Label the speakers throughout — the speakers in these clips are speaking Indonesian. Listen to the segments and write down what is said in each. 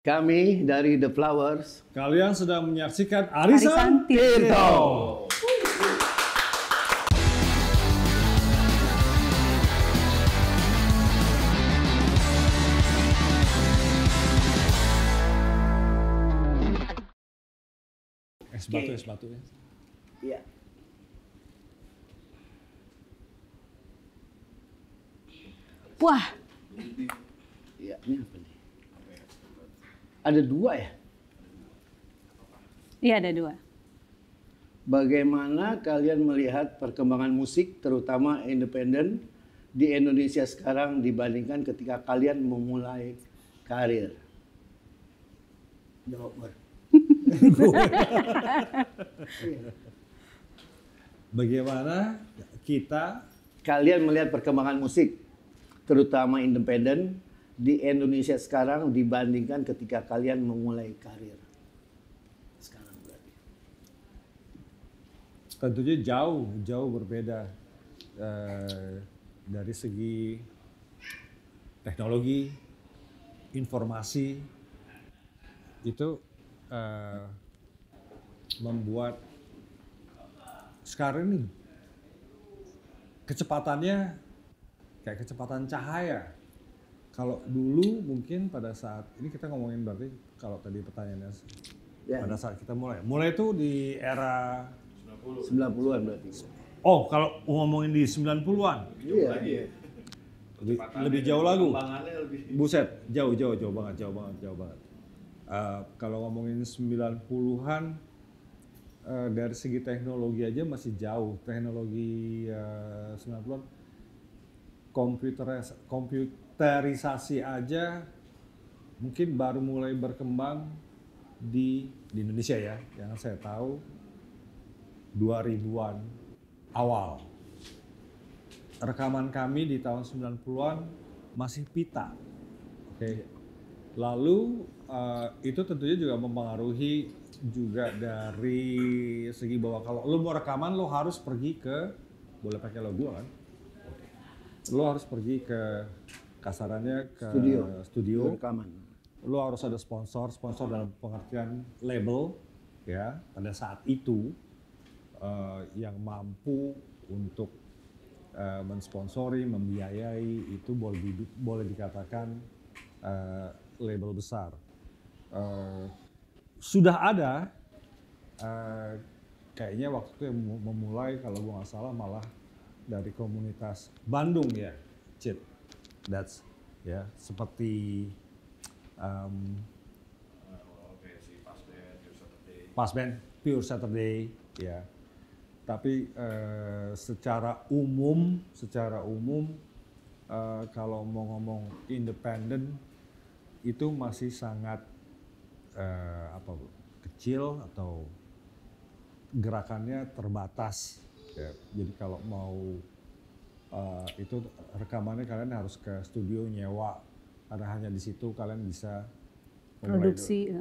Speaker 1: Kami dari The Flowers.
Speaker 2: Kalian sedang menyaksikan Arisan
Speaker 3: Tirto.
Speaker 2: Tirto. Es batu ya.
Speaker 1: Iya.
Speaker 3: Wah,
Speaker 1: Iya, ini apa nih? Ada dua ya?
Speaker 3: iya ada dua.
Speaker 1: Bagaimana kalian melihat perkembangan musik, terutama independen, di Indonesia sekarang dibandingkan ketika kalian memulai karir? Jawab, Mar.
Speaker 2: Bagaimana kita
Speaker 1: Kalian melihat perkembangan musik, terutama independen, di Indonesia sekarang dibandingkan ketika kalian memulai karir? Sekarang berarti.
Speaker 2: tentunya jauh berbeda dari segi teknologi, informasi itu membuat sekarang ini kecepatannya kayak kecepatan cahaya. Kalau dulu mungkin pada saat ini kita ngomongin berarti kalau tadi pertanyaannya
Speaker 1: Ya,
Speaker 2: pada saat kita mulai itu di era
Speaker 1: 90-an berarti.
Speaker 2: oh kalau ngomongin di 90-an
Speaker 1: Iya.
Speaker 2: lebih jauh lagu.
Speaker 4: Kembangannya lebih.
Speaker 2: Buset, jauh banget. Kalau ngomongin 90-an dari segi teknologi aja masih jauh. Teknologi 90-an komputerisasi aja mungkin baru mulai berkembang di Indonesia ya. Yang saya tahu 2000-an awal. Rekaman kami di tahun 90-an masih pita. Oke. Lalu itu tentunya juga mempengaruhi juga dari segi bahwa kalau lo mau rekaman lo harus pergi ke, boleh pakai lo gua kan? Lo harus pergi ke kasarannya ke studio.
Speaker 1: Rekaman.
Speaker 2: Lo harus ada sponsor dalam pengertian label ya pada saat itu yang mampu untuk mensponsori, membiayai itu boleh dikatakan label besar. Sudah ada kayaknya waktu itu yang memulai kalau gue nggak salah malah dari komunitas Bandung ya, Cit. That's ya seperti Pasband, Pure Saturday ya. Tapi secara umum kalau mau ngomong independen itu masih sangat kecil atau gerakannya terbatas. Ya. Jadi kalau mau itu rekamannya kalian harus ke studio nyewa karena hanya di situ kalian bisa
Speaker 3: Produksi.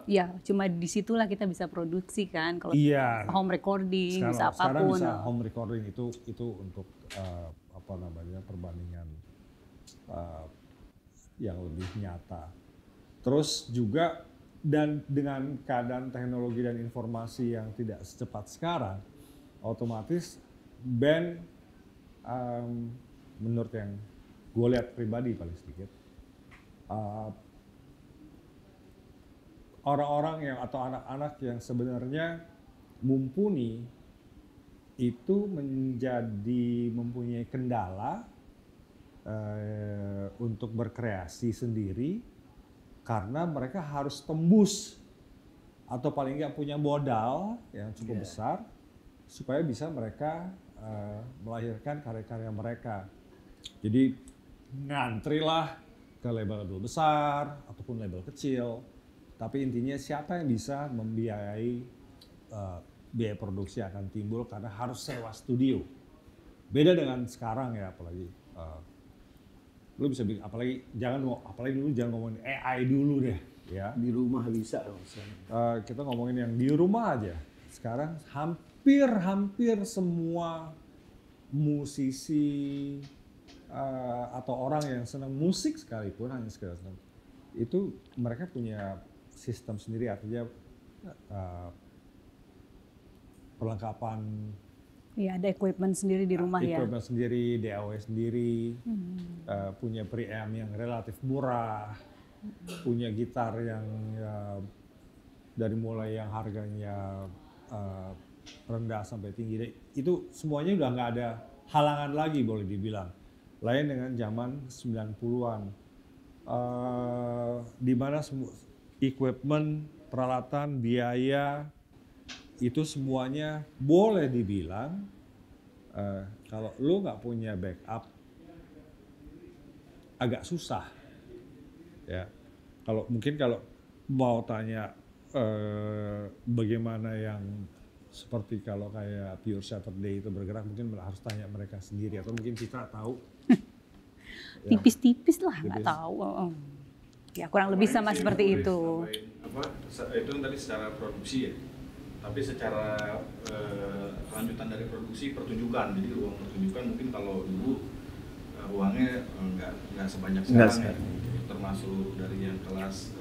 Speaker 3: Ya, cuma disitulah kita bisa produksi kan. Kalau
Speaker 2: iya.
Speaker 3: home recording, bisa
Speaker 2: Sekarang
Speaker 3: apapun.
Speaker 2: bisa home recording itu untuk perbandingan yang lebih nyata. Terus juga dan dengan keadaan teknologi dan informasi yang tidak secepat sekarang, otomatis band menurut yang gue lihat pribadi paling sedikit, orang-orang yang atau anak-anak yang sebenarnya mumpuni itu mempunyai kendala untuk berkreasi sendiri karena mereka harus tembus atau paling nggak punya modal yang cukup besar supaya bisa mereka melahirkan karya-karya mereka. Jadi ngantrilah ke label-label besar ataupun label kecil. Tapi intinya siapa yang bisa membiayai biaya produksi akan timbul karena harus sewa studio. Beda dengan sekarang ya apalagi. Lu bisa bikin apalagi dulu jangan ngomongin AI dulu deh ya.
Speaker 1: Di rumah bisa.
Speaker 2: Kita ngomongin yang di rumah aja. Sekarang hampir semua musisi atau orang yang senang musik sekalipun hanya sekedar senang itu mereka punya sistem sendiri, artinya perlengkapan.
Speaker 3: Iya, ada equipment sendiri di rumah ya.
Speaker 2: Equipment sendiri, DAW sendiri, punya preamp yang relatif murah, punya gitar yang dari mulai yang harganya rendah sampai tinggi. Itu semuanya udah nggak ada halangan lagi boleh dibilang. Lain dengan zaman 90-an. Di mana equipment, peralatan, biaya, itu semuanya boleh dibilang kalau lu nggak punya backup agak susah ya. Kalau mau tanya bagaimana yang seperti kalau kayak Pure Saturday itu bergerak, mungkin harus tanya mereka sendiri, atau mungkin kita tahu
Speaker 3: tipis-tipis lah, nggak tahu. Ya kurang lebih sama seperti itu.
Speaker 4: Itu tadi secara produksi ya. Tapi secara lanjutan dari produksi pertunjukan, jadi ruang pertunjukan mungkin kalau dulu ruangnya nggak sebanyak sekarang ya, termasuk dari yang kelas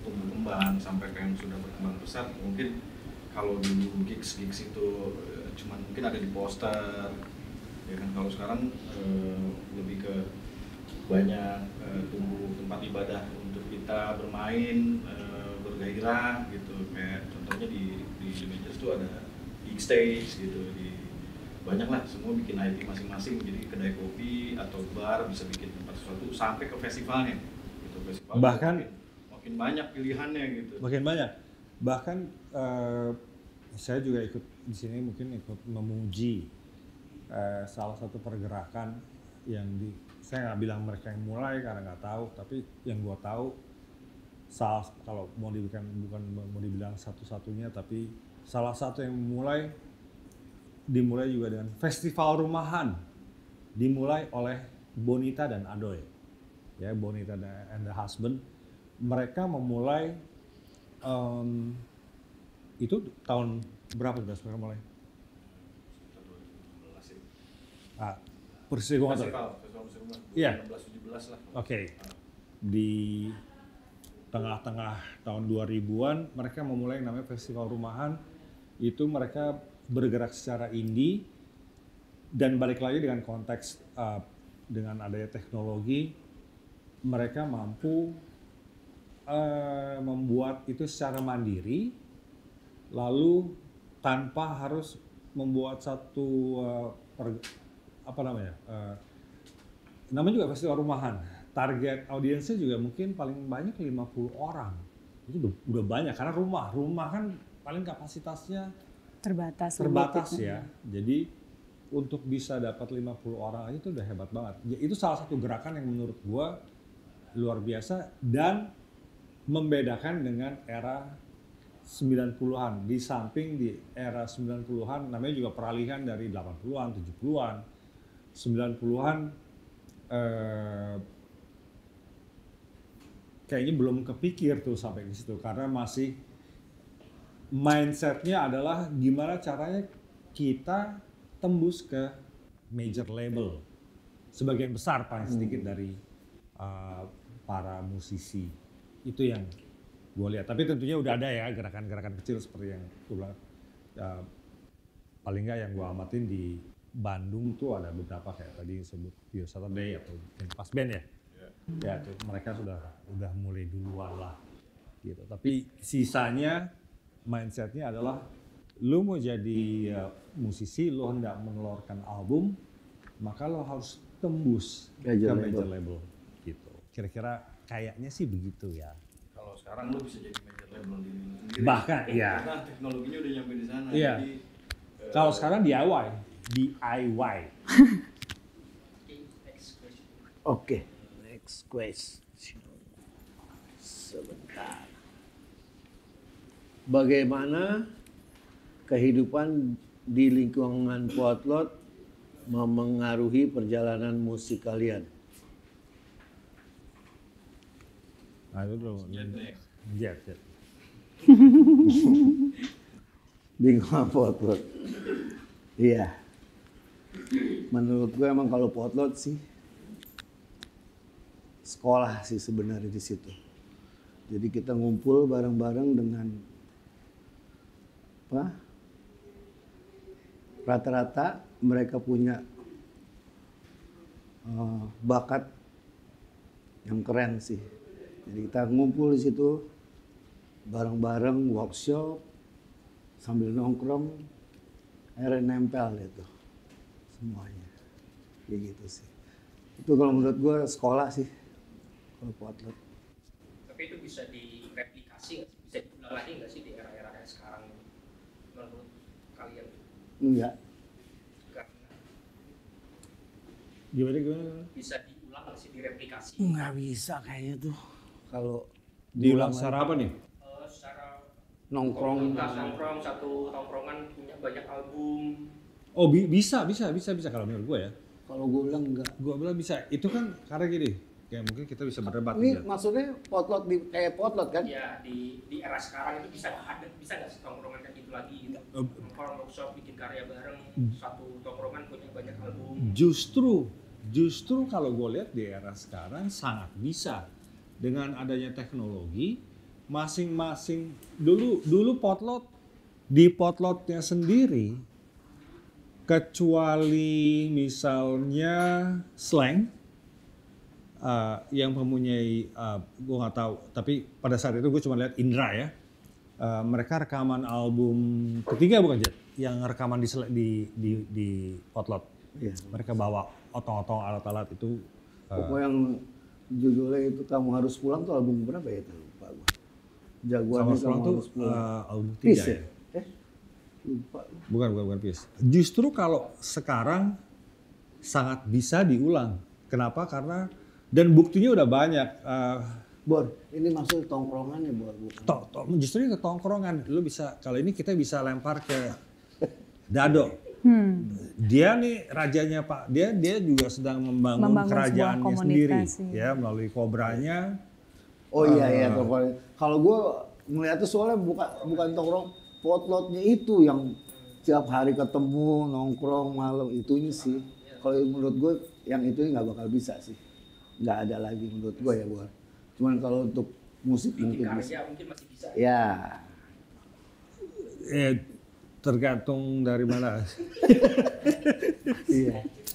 Speaker 4: tumbuh kembang sampai ke yang sudah berkembang besar. Mungkin kalau dulu gigs itu cuma mungkin ada di poster, ya kan. Kalau sekarang lebih ke banyak tumbuh tempat ibadah untuk kita bermain, bergairah gitu. Kayak contohnya di Majors itu ada big stage gitu, banyak lah, semua bikin IT masing-masing, jadi kedai kopi atau bar bisa bikin tempat sesuatu sampai ke festivalnya gitu. Festival
Speaker 2: bahkan
Speaker 4: makin banyak pilihannya gitu.
Speaker 2: Makin banyak. Bahkan saya juga ikut di sini, mungkin ikut memuji salah satu pergerakan yang saya nggak bilang mereka yang mulai karena nggak tahu, tapi yang gua tahu kalau bukan mau dibilang satu-satunya, tapi salah satu yang dimulai juga dengan festival rumahan, dimulai oleh Bonita dan Adoy, ya, Bonita and the Husband. Mereka memulai itu tahun berapa sudah mereka mulai? Persis gue nggak tahu. Iya.
Speaker 4: 16-17 lah.
Speaker 2: Oke. Di tengah-tengah tahun 2000-an mereka memulai yang namanya festival rumahan. Itu mereka bergerak secara indie dan balik lagi dengan konteks dengan adanya teknologi, mereka mampu membuat itu secara mandiri, lalu tanpa harus membuat satu namanya juga festival rumahan. Target audiensnya juga mungkin paling banyak 50 orang. Itu udah banyak karena rumah kan paling kapasitasnya terbatas ya. Jadi untuk bisa dapat 50 orang aja itu udah hebat banget. Itu salah satu gerakan yang menurut gua luar biasa dan membedakan dengan era 90-an. Di samping di era 90-an namanya juga peralihan dari 80-an, 70-an, 90-an kayaknya belum kepikir tuh sampai ke situ karena masih mindsetnya adalah gimana caranya kita tembus ke major label. Sebagian besar paling sedikit dari para musisi itu yang gue lihat. Tapi tentunya udah ada ya gerakan-gerakan kecil seperti yang gue bilang. Paling nggak yang gue amatin di Bandung tuh ada beberapa kayak tadi disebut Pure Saturday atau Pas Band ya. Ya tuh, mereka udah mulai duluan lah gitu. Tapi sisanya mindsetnya adalah lu mau jadi musisi, lu hendak mengeluarkan album, maka lo harus tembus ke major label gitu. Kira-kira kayaknya sih begitu ya.
Speaker 4: Kalau sekarang lu bisa jadi major label sendiri.
Speaker 2: Bahkan iya.
Speaker 4: Karena teknologinya udah nyampe di sana.
Speaker 2: Iya.
Speaker 4: Jadi
Speaker 2: kalau sekarang DIY.
Speaker 1: Oke, next question. Sebentar. Bagaimana kehidupan di lingkungan Potlot memengaruhi perjalanan musik kalian?
Speaker 2: Nah itu dulu. Jet.
Speaker 1: Lingkungan Potlot. Iya. Menurut gue emang kalau Potlot sih sekolah sih sebenarnya di situ. Jadi kita ngumpul bareng-bareng dengan apa? Rata-rata mereka punya bakat yang keren sih. Jadi kita ngumpul di situ bareng-bareng workshop sambil nongkrong, akhirnya nempel itu semuanya. Kayak gitu sih. Itu kalau menurut gue sekolah sih kalau Potlot.
Speaker 5: Tapi itu bisa direplikasi nggak sih? Bisa diulang lagi nggak sih di era-era kayak sekarang menurut kalian?
Speaker 1: Enggak.
Speaker 5: Karena
Speaker 2: Gimana?
Speaker 5: bisa diulang nggak sih, direplikasi?
Speaker 1: Nggak bisa kayaknya tuh kalau
Speaker 2: Diulang secara apa nih?
Speaker 5: Secara
Speaker 1: nongkrong.
Speaker 5: nongkrong satu tongkrongan punya banyak album.
Speaker 2: Oh bisa kalau menurut gue ya.
Speaker 1: Kalau gue bilang enggak.
Speaker 2: Gue bilang bisa. Itu kan karena gini, kayak mungkin kita bisa berdebat.
Speaker 1: Ini
Speaker 2: ya.
Speaker 1: maksudnya Potlot kayak Potlot kan?
Speaker 5: Ya di era sekarang itu bisa nggak sih tongkrongan kayak gitu lagi gitu? Nongkrong workshop bikin karya bareng, satu tongkrongan punya banyak album.
Speaker 2: Justru kalau gue lihat di era sekarang sangat bisa dengan adanya teknologi masing-masing. Dulu Potlot di Potlotnya sendiri, kecuali misalnya Slang yang mempunyai gue nggak tahu, tapi pada saat itu gue cuma lihat Indra ya. Mereka rekaman album ketiga bukan Jet? Yang rekaman di Potlot.
Speaker 1: Iya.
Speaker 2: Mereka bawa otong-otong alat-alat itu.
Speaker 1: Pokoknya yang judulnya itu Kamu Harus Pulang tuh album berapa ya itu lupa gua. Jagoannya
Speaker 2: Kamu
Speaker 1: Kamu
Speaker 2: tuh
Speaker 1: Harus Pulang.
Speaker 2: album
Speaker 1: Peace
Speaker 2: 3
Speaker 1: ya?
Speaker 2: ya.
Speaker 1: Lupa.
Speaker 2: Bukan Peace. Justru kalau sekarang sangat bisa diulang. Kenapa? Karena dan buktinya udah banyak.
Speaker 1: Bor, ini maksud tongkrongan ya Bor? Bukan.
Speaker 2: Justru itu tongkrongan. Lu bisa kalau ini kita bisa lempar ke Dado. Dia nih rajanya Pak. Dia juga sedang membangun kerajaannya sendiri ya melalui Kobranya.
Speaker 1: Oh iya tongkrongan. Kalau gue melihatnya soalnya bukan tongkrong, Potlotnya itu yang tiap hari ketemu nongkrong malam itunya sih. Kalau menurut gue yang itu nggak bakal bisa sih. Nggak ada lagi menurut gue ya Bor. Cuman kalau untuk musik mungkin bisa.
Speaker 5: Mungkin masih bisa.
Speaker 1: Ya.
Speaker 2: Tergantung dari mana.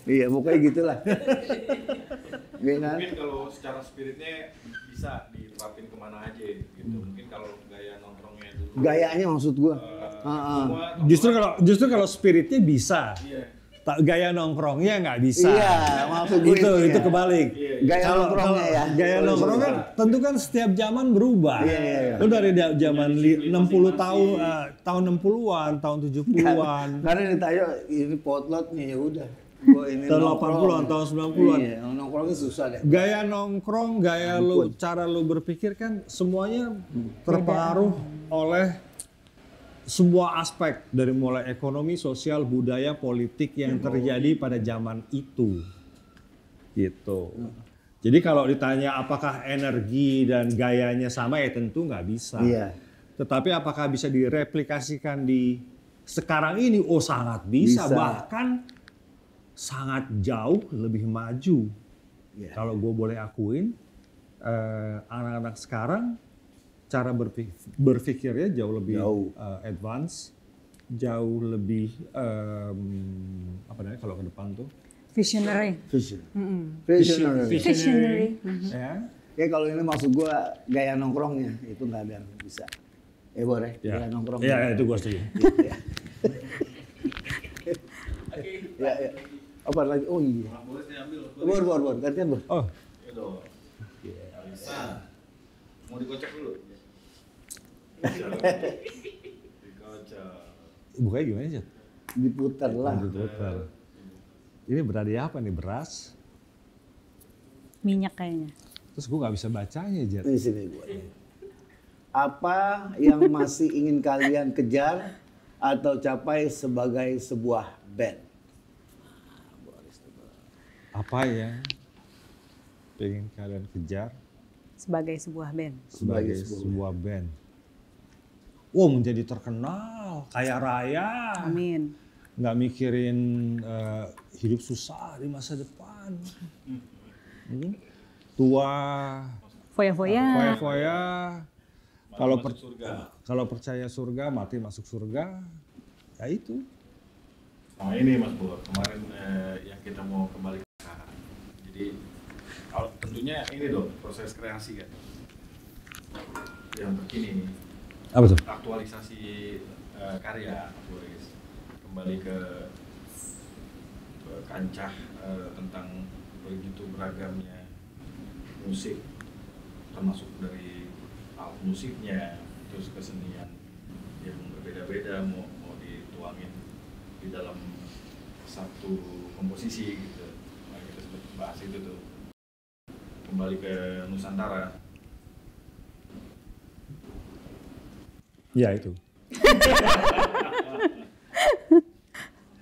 Speaker 1: Iya, pokoknya gitulah.
Speaker 4: Mungkin kalau secara spiritnya bisa diterapin kemana aja gitu. Mungkin kalau gaya nongkrongnya dulu.
Speaker 1: Gayanya maksud gua.
Speaker 2: Justru kalau spiritnya bisa.
Speaker 4: Iya.
Speaker 2: Gaya nongkrongnya nggak bisa.
Speaker 1: Iya, maksud gue
Speaker 2: itu kebalik.
Speaker 1: Gaya nongkrongnya ya.
Speaker 2: Gaya nongkrongnya tentu kan setiap zaman berubah.
Speaker 1: Iya.
Speaker 2: Lu dari zaman 60 tahun, tahun 60-an, tahun 70-an.
Speaker 1: Karena ditanya ini Potlotnya ya udah. Gua ini
Speaker 2: tahun 80-an, tahun 90-an.
Speaker 1: Iya, nongkrongnya susah deh.
Speaker 2: Gaya nongkrong, gaya lu, cara lu berpikir kan semuanya terpengaruh oleh sebuah aspek dari mulai ekonomi, sosial, budaya, politik yang terjadi pada zaman itu. Gitu. Jadi kalau ditanya apakah energi dan gayanya sama ya tentu nggak bisa.
Speaker 1: Iya.
Speaker 2: Tetapi apakah bisa direplikasikan di sekarang ini? Oh sangat bisa. Bahkan sangat jauh lebih maju.
Speaker 1: Iya.
Speaker 2: Kalau gue boleh akuin, anak-anak sekarang cara berpikirnya jauh lebih advance, jauh lebih apa namanya kalau ke depan tuh
Speaker 3: visionary.
Speaker 1: Visionary.
Speaker 2: Ya.
Speaker 1: Ya kalau ini maksud gua gaya nongkrongnya itu nggak ada yang bisa. Boleh. Gaya nongkrong.
Speaker 2: Iya itu gua setuju.
Speaker 1: Ya. Apa lagi? Oh iya.
Speaker 4: Boleh diambil.
Speaker 1: Bor, gantian Bor.
Speaker 2: Oh.
Speaker 4: Ya dong. Bisa. Mau dikocek dulu? Dikocek.
Speaker 2: Bukanya gimana sih?
Speaker 1: Diputar lah.
Speaker 2: Diputar. Ini berada di apa nih? Beras?
Speaker 3: Minyak kayaknya.
Speaker 2: Terus gue nggak bisa bacanya, Jet.
Speaker 1: Di sini gua. Apa yang masih ingin kalian kejar atau capai sebagai sebuah band?
Speaker 2: Apa ya pengen kalian kejar
Speaker 3: Sebagai sebuah band.
Speaker 2: sebagai sebuah band? Wow, menjadi terkenal, kaya raya.
Speaker 3: Amin.
Speaker 2: Nggak mikirin hidup susah di masa depan. Tua,
Speaker 3: Foya-foya.
Speaker 2: Foya-foya.
Speaker 4: Kalau masuk surga.
Speaker 2: Kalau percaya surga, mati masuk surga. Ya itu.
Speaker 4: Nah ini Mas Bur, kemarin yang kita mau kembali ke sana. Jadi kalau tentunya ini dong proses kreasi kan. Yang begini,
Speaker 2: Apa tuh?
Speaker 4: aktualisasi karya Boris. Kembali ke kancah tentang begitu beragamnya musik, termasuk dari alat musiknya, terus kesenian yang berbeda-beda mau dituangin di dalam satu komposisi gitu. Nah, kita sempat bahas itu tuh. Kembali ke Nusantara.
Speaker 2: Ya itu.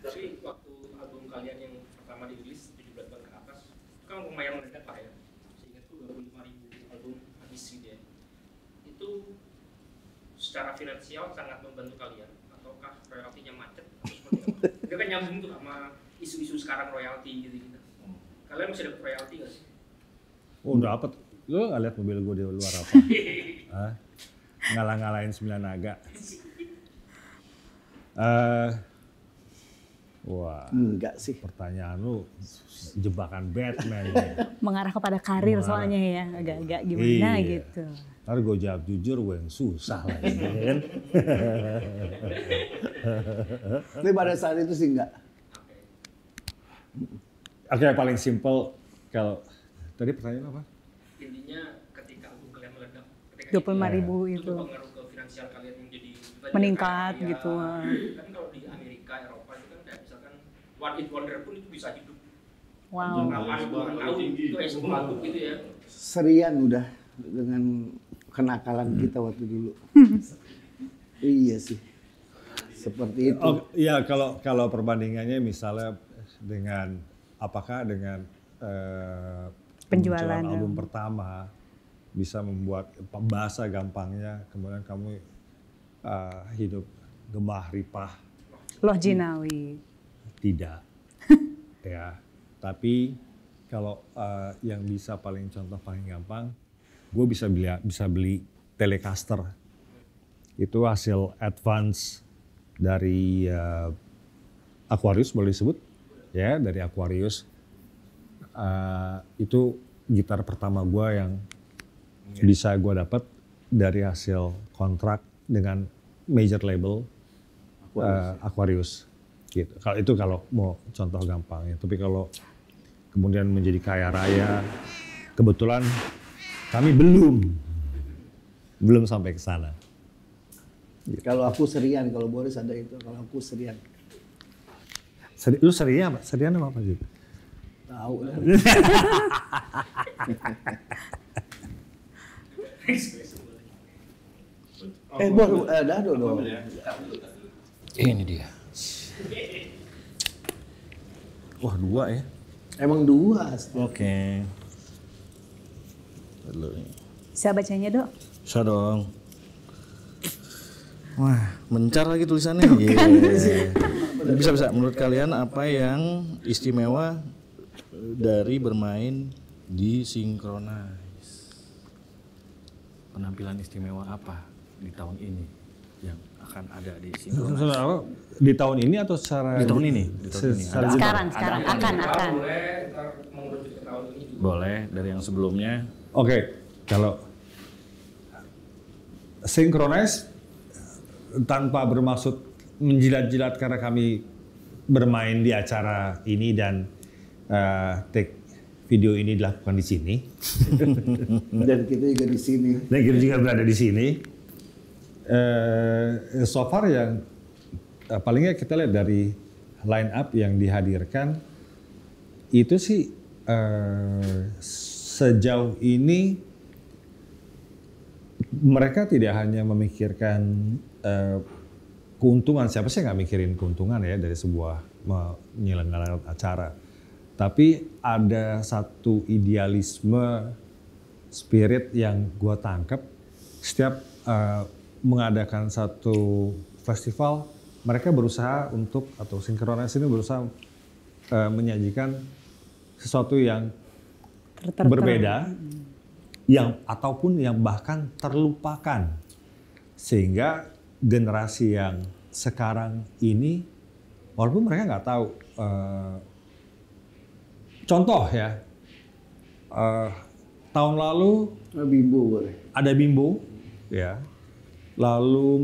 Speaker 5: Tapi waktu album kalian yang pertama dirilis 17 tahun ke atas, itu kan lumayan mendadak Pak ya. Seingatku 25.000 album habis gitu ya. Itu secara finansial sangat membantu kalian, ataukah royaltinya macet atau seperti apa? Itu kan nyambung tuh sama isu-isu sekarang royalti gitu-gitu. Kalian masih dapat royalti nggak sih?
Speaker 2: Oh, udah apa? Lu nggak lihat mobil gue di luar apa? Hah? Ngalah-ngalahin 9 naga. Wah,
Speaker 1: Enggak sih.
Speaker 2: pertanyaan lu jebakan Batman nih.
Speaker 3: Mengarah kepada karir
Speaker 2: Mengarah.
Speaker 3: soalnya ya, agak-agak gimana
Speaker 2: Iya.
Speaker 3: gitu.
Speaker 2: Ntar gue jawab jujur, gue yang susah lagi kan.
Speaker 1: Tapi pada saat itu sih enggak.
Speaker 2: Oke, paling simple kalau tadi pertanyaan apa?
Speaker 5: Intinya ketika album kalian meledak, ketika
Speaker 3: 25.000
Speaker 5: itu
Speaker 3: itu
Speaker 5: berpengaruh ke finansial kalian yang jadi
Speaker 3: meningkat
Speaker 5: kaya.
Speaker 3: gitu.
Speaker 5: Kan kalau di Amerika, Eropa itu kan kayak misalkan One Hit Wonder pun itu bisa hidup.
Speaker 3: Wow.
Speaker 5: Puluhan tahun itu sebuah album gitu ya.
Speaker 1: Serian udah dengan kenakalan kita waktu dulu. Iya sih. Seperti itu.
Speaker 2: Oh iya, kalau perbandingannya misalnya dengan apakah dengan
Speaker 3: Penjualan,
Speaker 2: pemunculan album pertama bisa membuat bahasa gampangnya, kemudian kamu hidup gemah ripah.
Speaker 3: Loh Jinawi.
Speaker 2: Tidak. Ya, tapi kalau yang bisa paling contoh paling gampang, gue bisa beli Telecaster. Itu hasil advance dari Aquarius, boleh disebut ya, dari Aquarius. Itu gitar pertama gue yang bisa gue dapat dari hasil kontrak dengan major label Aquarius. Gitu. Kalau itu kalau mau contoh gampangnya. Tapi kalau kemudian menjadi kaya raya, kebetulan kami belum sampai ke sana.
Speaker 1: Kalau aku serian, kalau Boris ada itu, kalau aku serian.
Speaker 2: Lu serian apa? Serian apa sih?
Speaker 1: Tahu lah. Dado dong.
Speaker 6: Ini dia. Wah, 2 ya.
Speaker 1: Emang dua.
Speaker 6: Oke. Dulu nih.
Speaker 3: Bisa bacanya, Dok?
Speaker 6: Bisa dong. Wah, mencar lagi tulisannya. Yeah. Bisa. Menurut kalian apa yang istimewa dari bermain di Synchronize? Penampilan istimewa apa di tahun ini yang akan ada di Synchronize?
Speaker 2: Di tahun ini atau secara
Speaker 6: Di tahun ini, di tahun ini.
Speaker 2: secara
Speaker 3: Sekarang akan.
Speaker 5: Boleh, ntar mengerucut ke tahun ini juga.
Speaker 6: Boleh dari yang sebelumnya.
Speaker 2: Oke, kalau Synchronize tanpa bermaksud menjilat-jilat karena kami bermain di acara ini dan take video ini dilakukan di sini.
Speaker 1: Dan kita juga di sini.
Speaker 2: Dan kita juga berada di sini. So far yang palingnya kita lihat dari line up yang dihadirkan itu sih sejauh ini mereka tidak hanya memikirkan keuntungan, siapa sih nggak mikirin keuntungan ya dari sebuah menyelenggarakan acara, tapi ada satu idealisme spirit yang gue tangkap setiap mengadakan satu festival, mereka berusaha untuk, atau Synchronize ini berusaha menyajikan sesuatu yang berbeda yang ataupun yang bahkan terlupakan, sehingga generasi yang sekarang ini walaupun mereka nggak tahu, contoh ya, tahun lalu
Speaker 1: Bimbo boleh.
Speaker 2: ada Bimbo, ya. Lalu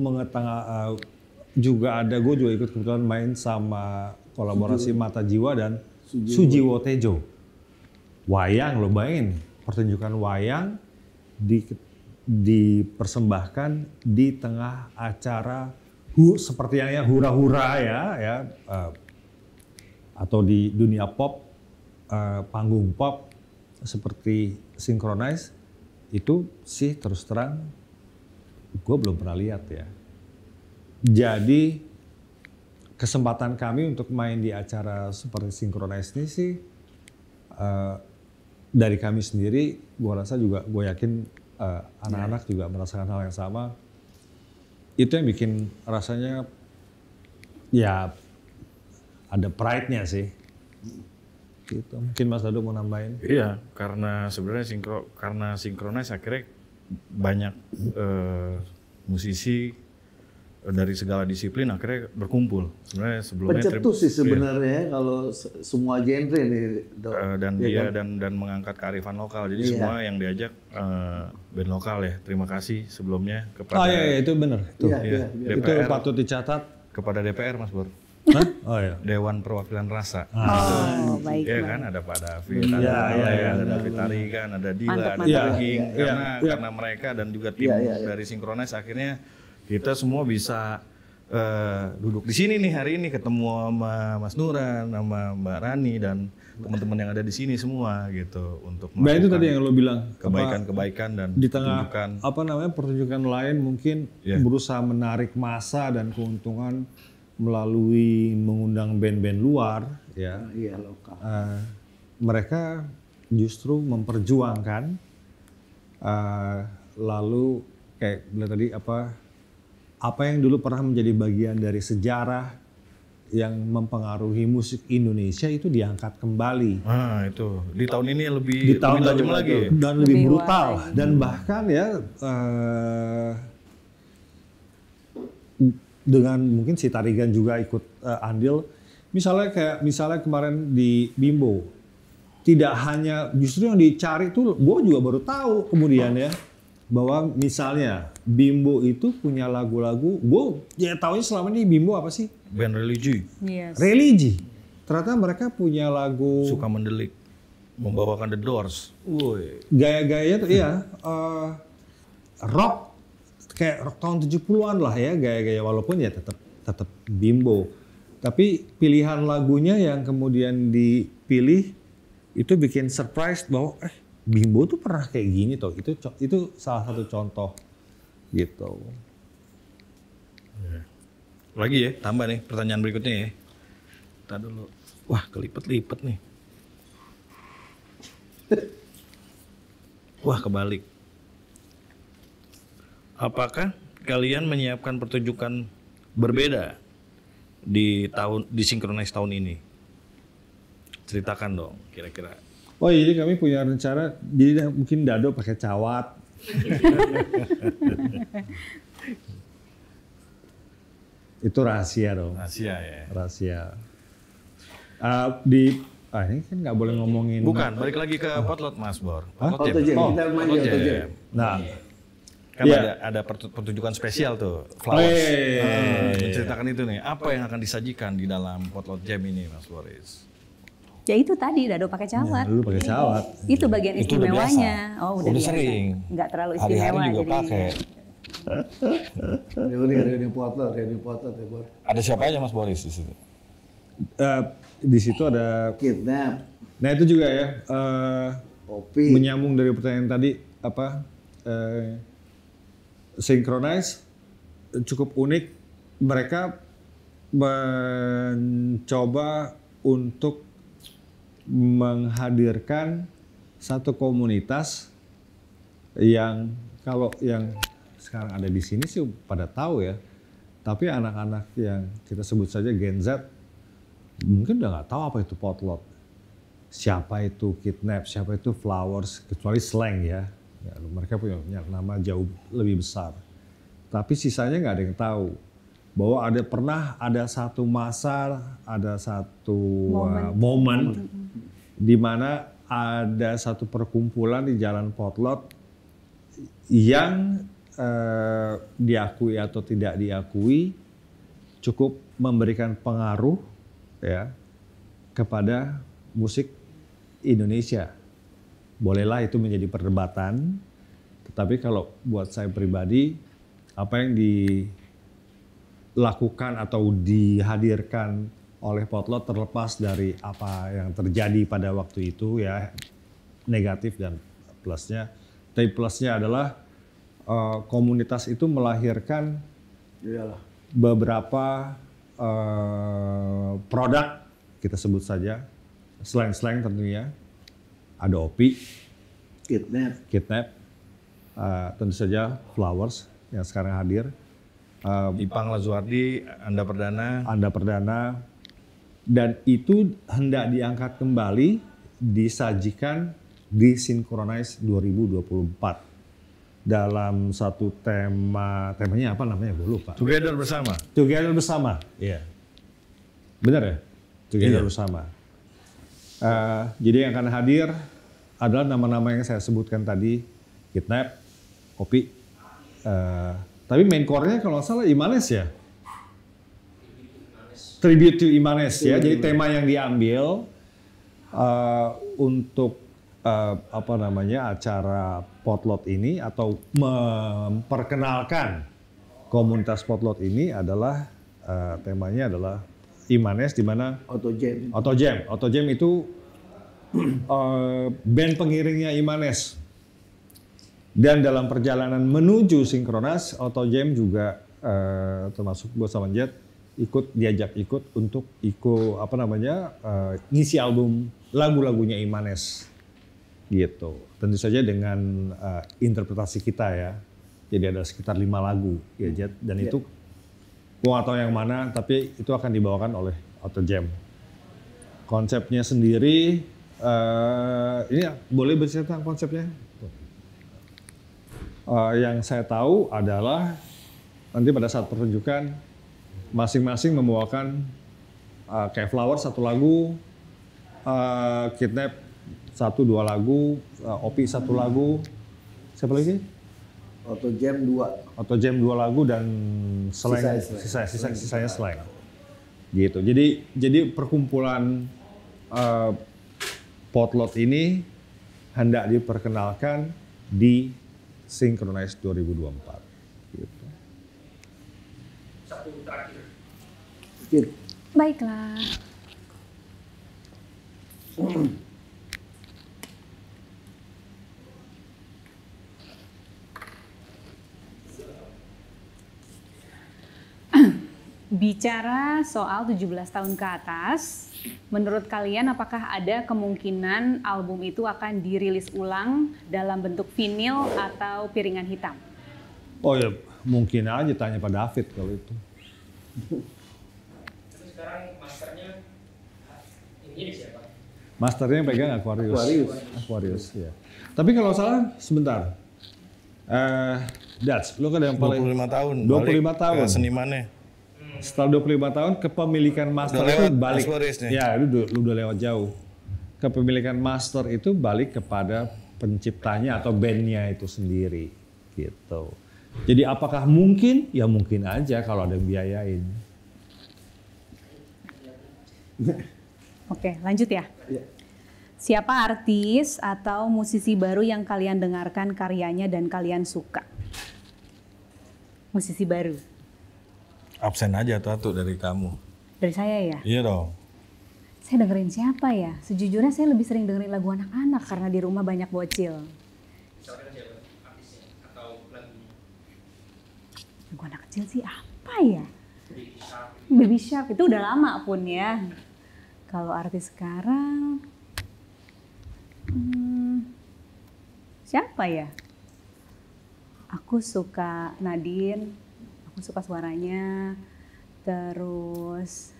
Speaker 2: juga gue juga ikut kebetulan main sama kolaborasi Mata Jiwa dan Sujiwo Tejo. Wayang, lo bayangin, pertunjukan wayang dipersembahkan di tengah acara seperti yang hura-hura ya, atau di dunia pop, panggung pop seperti Synchronize, itu sih terus terang gue belum pernah lihat ya. Jadi kesempatan kami untuk main di acara seperti Synchronize ini sih dari kami sendiri, gue rasa juga, gue yakin anak-anak juga merasakan hal yang sama. Itu yang bikin rasanya ya ada pride-nya sih. Gitu. Mungkin Mas Dado mau nambahin?
Speaker 6: Iya, karena sebenarnya karena Synchronize akhirnya banyak musisi dari segala disiplin akhirnya berkumpul. Sebenarnya sebelumnya
Speaker 1: Pencetus sih sebenarnya kalau semua genre nih, Dok.
Speaker 6: Dan mengangkat kearifan lokal. Jadi semua yang diajak band lokal ya. Terima kasih sebelumnya kepada
Speaker 2: itu benar. Itu
Speaker 6: DPR,
Speaker 2: patut dicatat
Speaker 6: kepada DPR, Mas Bor.
Speaker 2: Hah? Oh iya.
Speaker 6: Dewan Perwakilan Rasa.
Speaker 3: Baik.
Speaker 6: Iya kan, ada Pak David, ada David Tarigan, ada Dila, ada Daging. Karena mereka dan juga tim dari Synchronize akhirnya kita semua bisa duduk di sini nih hari ini, ketemu sama Mas Nuran, sama Mbak Rani dan teman-teman yang ada di sini semua gitu untuk
Speaker 2: melakukan itu tadi yang lo bilang
Speaker 6: kebaikan-kebaikan dan
Speaker 2: di tengah pertunjukan lain mungkin berusaha menarik massa dan keuntungan melalui mengundang band-band luar ya.
Speaker 1: Lokal.
Speaker 2: Mereka justru memperjuangkan lalu kayak bilang tadi apa yang dulu pernah menjadi bagian dari sejarah yang mempengaruhi musik Indonesia itu diangkat kembali.
Speaker 6: Itu di tahun ini lebih tajam lagi
Speaker 2: dan lebih brutal dan bahkan ya dengan mungkin si Tarigan juga ikut andil. Misalnya kemarin di Bimbo, tidak hanya justru yang dicari tuh, gue juga baru tahu kemudian ya, bahwa misalnya Bimbo itu punya lagu-lagu, gue ya taunya selama ini Bimbo apa sih?
Speaker 6: Band religi.
Speaker 3: Yes.
Speaker 2: Religi. Ternyata mereka punya lagu
Speaker 6: Suka Mendelik, membawakan The Doors.
Speaker 2: Gaya-gayanya tuh rock, kayak rock tahun 70-an lah ya gaya-gaya, walaupun ya tetap Bimbo. Tapi pilihan lagunya yang kemudian dipilih itu bikin surprise bahwa Bimbo tuh pernah kayak gini toh. Itu salah satu contoh gitu.
Speaker 6: Lagi ya, tambah nih pertanyaan berikutnya ya. Kita dulu. Wah, kelipet-lipet nih. Wah, kebalik. Apakah kalian menyiapkan pertunjukan berbeda di Synchronize tahun ini? Ceritakan dong, kira-kira.
Speaker 2: Oh, jadi kami punya rencana, jadi mungkin Dado pakai cawat. Itu rahasia dong.
Speaker 6: Rahasia ya.
Speaker 2: Rahasia. Ini kan nggak boleh ngomongin.
Speaker 6: Bukan, balik lagi ke Potlot Mas Bor.
Speaker 1: Potlot Jam. Kita main Potlot Jam.
Speaker 2: Nah,
Speaker 6: kan ada pertunjukan spesial tuh, Flowers. Menceritakan itu nih, apa yang akan disajikan di dalam Potlot Jam ini, Mas Boris?
Speaker 3: Ya itu tadi Dado pakai cawat.
Speaker 2: Dulu pakai cawat.
Speaker 3: Itu bagian istimewanya.
Speaker 6: Udah biasa. Sering.
Speaker 3: Nggak terlalu istimewa.
Speaker 6: Hari-hari juga pakai.
Speaker 1: Reuni Potlot ya, Bor.
Speaker 6: Ada siapa aja Mas Boris di situ?
Speaker 2: Di situ ada
Speaker 1: Kidnap.
Speaker 2: Nah itu juga ya.
Speaker 1: Kopi.
Speaker 2: Menyambung dari pertanyaan tadi Synchronize cukup unik. Mereka mencoba untuk menghadirkan satu komunitas yang kalau yang sekarang ada di sini sih pada tahu ya, tapi anak-anak yang kita sebut saja Gen Z mungkin udah nggak tahu apa itu Potlot, siapa itu Kidnap, siapa itu Flowers, kecuali slang ya. Ya, mereka punya nama jauh lebih besar. Tapi sisanya nggak ada yang tahu bahwa pernah ada satu masa, ada satu momen di mana ada satu perkumpulan di Jalan Potlot yang diakui atau tidak diakui cukup memberikan pengaruh ya kepada musik Indonesia. Bolehlah itu menjadi perdebatan, tetapi kalau buat saya pribadi, apa yang dilakukan atau dihadirkan oleh Potlot terlepas dari apa yang terjadi pada waktu itu ya, negatif dan plusnya. Tapi plusnya adalah komunitas itu melahirkan beberapa produk, kita sebut saja, slang-slang tentunya. Ada Opi, Kidnap, tentu saja Flowers yang sekarang hadir.
Speaker 6: Ipang Lazuardi, Anda Perdana.
Speaker 2: Dan itu hendak diangkat kembali, disajikan di Synchronize 2024. Dalam satu temanya apa namanya? Gue lupa.
Speaker 6: Together Bersama.
Speaker 2: Iya. Benar ya? Together Bersama. Jadi yang akan hadir adalah nama-nama yang saya sebutkan tadi, Kidnap, Opi. Tapi main core-nya kalau nggak salah Imanes ya. Tribute to Imanes ya. Jadi tema yang diambil untuk acara Potlot ini atau memperkenalkan komunitas Potlot ini adalah temanya adalah Imanes, di mana Auto Jam itu band pengiringnya Imanes. Dan dalam perjalanan menuju Synchronize, Auto Jam juga termasuk gue sama Jet diajak ikut untuk ngisi album lagu-lagunya Imanes gitu. Tentu saja dengan interpretasi kita ya. Jadi ada sekitar 5 lagu ya Jet, dan itu gue gak tahu yang mana, tapi itu akan dibawakan oleh Auto Jam. Konsepnya sendiri, ini boleh bercerita tentang konsepnya? Yang saya tahu adalah nanti pada saat pertunjukan, masing-masing membawakan kayak Flowers 1 lagu, Kidnap 1-2 lagu, Opi 1 lagu, siapa lagi?
Speaker 1: Auto Jam 2 lagu dan sisanya slang. Gitu. Jadi perkumpulan Potlot ini hendak diperkenalkan di Synchronize 2024. Gitu.
Speaker 5: Satu terakhir.
Speaker 3: Baiklah. Bicara soal 17 tahun ke atas, menurut kalian apakah ada kemungkinan album itu akan dirilis ulang dalam bentuk vinil atau piringan hitam?
Speaker 2: Oh ya, mungkin aja tanya Pak David kalau itu.
Speaker 5: Tapi sekarang masternya ini siapa?
Speaker 2: Masternya yang pegang Aquarius ya. Tapi kalau salah sebentar. Dats, lu kan yang paling
Speaker 6: 25 tahun.
Speaker 2: 25 tahun.
Speaker 6: Senimannya.
Speaker 2: Setelah 25 tahun kepemilikan master itu balik.
Speaker 6: Ya,
Speaker 2: lu udah lewat jauh. Kepemilikan master itu balik kepada penciptanya atau bandnya itu sendiri gitu. Jadi apakah mungkin? Ya mungkin aja kalau ada yang biayain.
Speaker 3: Oke, lanjut ya. Siapa artis atau musisi baru yang kalian dengarkan karyanya dan kalian suka? Musisi baru.
Speaker 6: Absen aja tuh dari kamu.
Speaker 3: Dari saya ya?
Speaker 6: Iya dong.
Speaker 3: Saya dengerin siapa ya? Sejujurnya saya lebih sering dengerin lagu anak-anak karena di rumah banyak bocil.
Speaker 5: Misalkan siapa artisnya atau lagunya?
Speaker 3: Lagu anak kecil sih apa ya? Baby Shark itu udah lama pun ya. Kalau artis sekarang, siapa ya? Aku suka Nadine, aku suka suaranya. Terus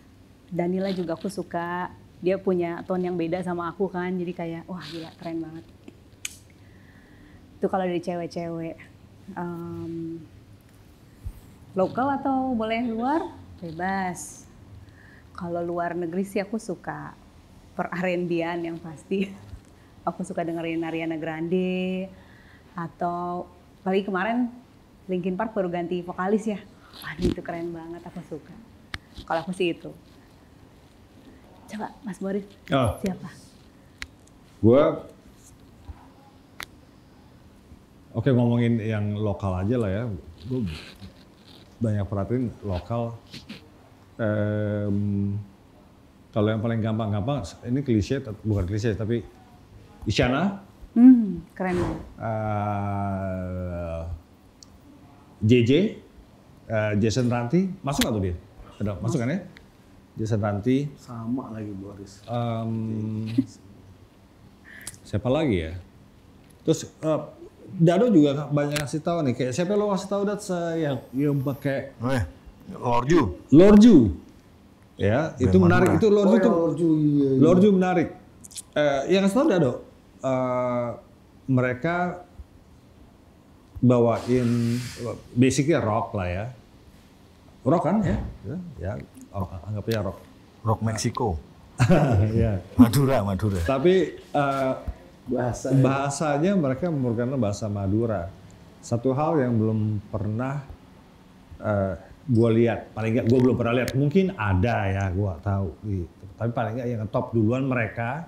Speaker 3: Danila juga aku suka. Dia punya tone yang beda sama aku kan, jadi kayak wah gila keren banget. Itu kalau dari cewek-cewek. Lokal atau boleh luar? Bebas. Kalau luar negeri sih aku suka per R&B-an yang pasti. Aku suka dengerin Ariana Grande atau apalagi kemarin Linkin Park baru ganti vokalis ya. Aduh itu keren banget, aku suka. Kalau aku sih itu. Coba Mas Boris, siapa?
Speaker 2: Oke, ngomongin yang lokal aja lah ya. Gue banyak perhatiin lokal. Kalau yang paling gampang-gampang, ini klise, bukan klise tapi Isyana.
Speaker 3: Keren banget.
Speaker 2: JJ, Jason Ranti, masuk nggak tuh dia? Masuk kan ya? Jason Ranti.
Speaker 1: Sama lagi Boris.
Speaker 2: Siapa lagi ya? Terus Dado juga banyak ngasih tahu nih. Kayak siapa lo ngasih tahu yang pakai Lorju. Ya, itu menarik. Itu Lorju itu. Lorju menarik. Yang ngasih tahu Dado. Mereka bawain basicnya rock lah ya. Rock kan ya? Ya, anggapnya rock.
Speaker 6: Rock Meksiko.
Speaker 2: Ya.
Speaker 6: Madura.
Speaker 2: Tapi bahasanya mereka menggunakan bahasa Madura. Satu hal yang belum pernah gue lihat, paling nggak gue belum pernah lihat. Mungkin ada ya, gue tahu. Gitu. Tapi paling nggak yang top duluan mereka.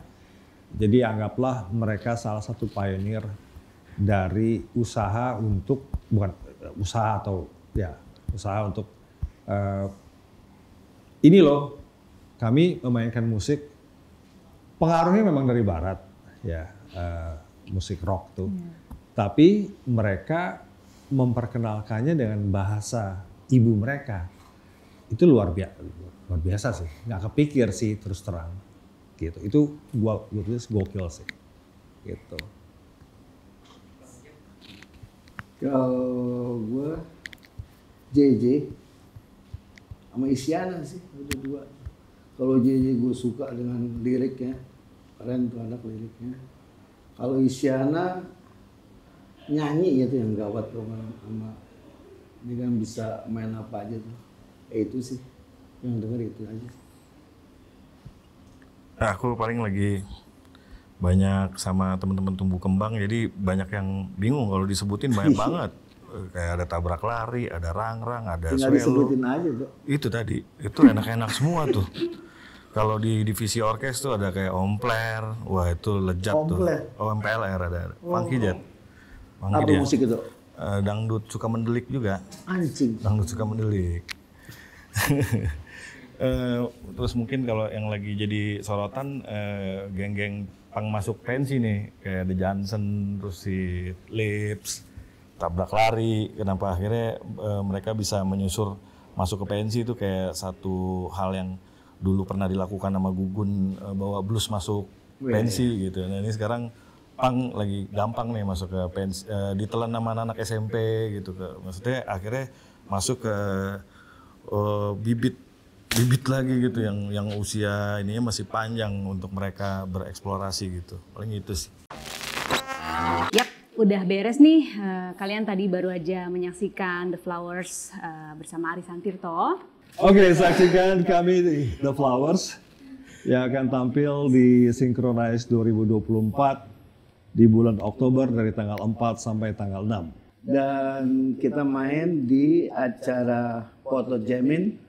Speaker 2: Jadi anggaplah mereka salah satu pioneer dari usaha untuk usaha untuk ini loh, kami memainkan musik pengaruhnya memang dari barat ya, musik rock tuh. Tapi mereka memperkenalkannya dengan bahasa ibu mereka. Itu luar biasa sih, nggak kepikir sih terus terang gitu. Itu gua tulis gokil sih gitu.
Speaker 1: Kalau gue JJ sama Isyana sih, udah dua. Kalau JJ gue suka dengan liriknya, keren tuh anak liriknya. Kalau Isyana nyanyi gitu yang gawat tuh sama dia kan bisa main apa aja tuh. Itu sih yang denger itu aja.
Speaker 6: Nah, aku paling lagi banyak sama teman-teman tumbuh kembang, jadi banyak yang bingung kalau disebutin banyak banget. Kayak ada tabrak lari, ada rangrang, ada
Speaker 1: tinggal
Speaker 6: swelo.
Speaker 1: disebutin aja tuh.
Speaker 6: Itu tadi, itu enak-enak semua tuh. Kalau di divisi orkes tuh ada kayak Ompler, wah itu lejat
Speaker 1: Ompler.
Speaker 6: tuh. MPLR ada. Funky Jet.
Speaker 1: Apa
Speaker 6: dia.
Speaker 1: musik itu?
Speaker 6: Dangdut suka mendelik juga.
Speaker 1: Anjing.
Speaker 6: Dangdut suka mendelik. Terus mungkin kalau yang lagi jadi sorotan geng-geng pang masuk pensi nih, kayak The Johnson, terus si Lips, tabrak lari. Kenapa akhirnya mereka bisa menyusur masuk ke pensi itu kayak satu hal yang dulu pernah dilakukan sama Gugun, bawa blues masuk pensi gitu. Nah ini sekarang pang lagi gampang nih masuk ke pensi, ditelan sama anak SMP gitu. Maksudnya akhirnya masuk ke bibit lagi gitu yang usia ininya masih panjang untuk mereka bereksplorasi gitu. Paling itu sih.
Speaker 3: Yap, udah beres nih. Kalian tadi baru aja menyaksikan The Flowers bersama Arisan Tirto.
Speaker 2: Oke, saksikan kami di The Flowers yang akan tampil di Synchronize 2024 di bulan Oktober dari tanggal 4 sampai tanggal 6.
Speaker 1: Dan kita main di acara Foto Jamin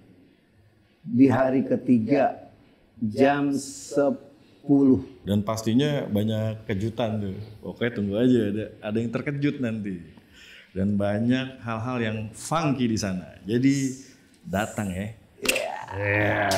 Speaker 1: di hari ketiga jam 10.
Speaker 6: Dan pastinya banyak kejutan tuh. Oke, tunggu aja ada yang terkejut nanti. Dan banyak hal-hal yang funky di sana. Jadi datang ya.
Speaker 1: Yeah.